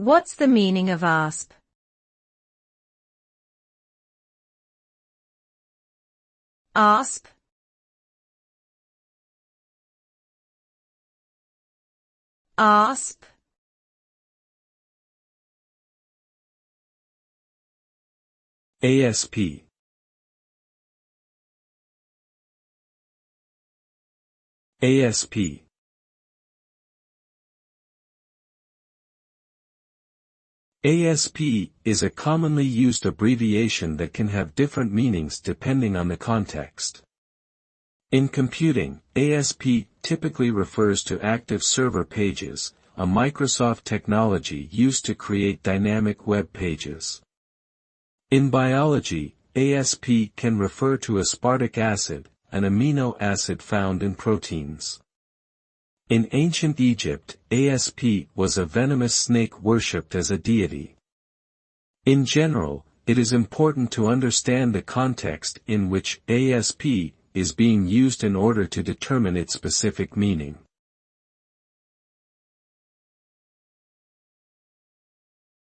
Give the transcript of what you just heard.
What's the meaning of ASP? ASP. ASP. ASP. ASP. ASP is a commonly used abbreviation that can have different meanings depending on the context. In computing, ASP typically refers to active server pages, a Microsoft technology used to create dynamic web pages. In biology, ASP can refer to aspartic acid, an amino acid found in proteins. In ancient Egypt, ASP was a venomous snake worshipped as a deity. In general, it is important to understand the context in which ASP is being used in order to determine its specific meaning.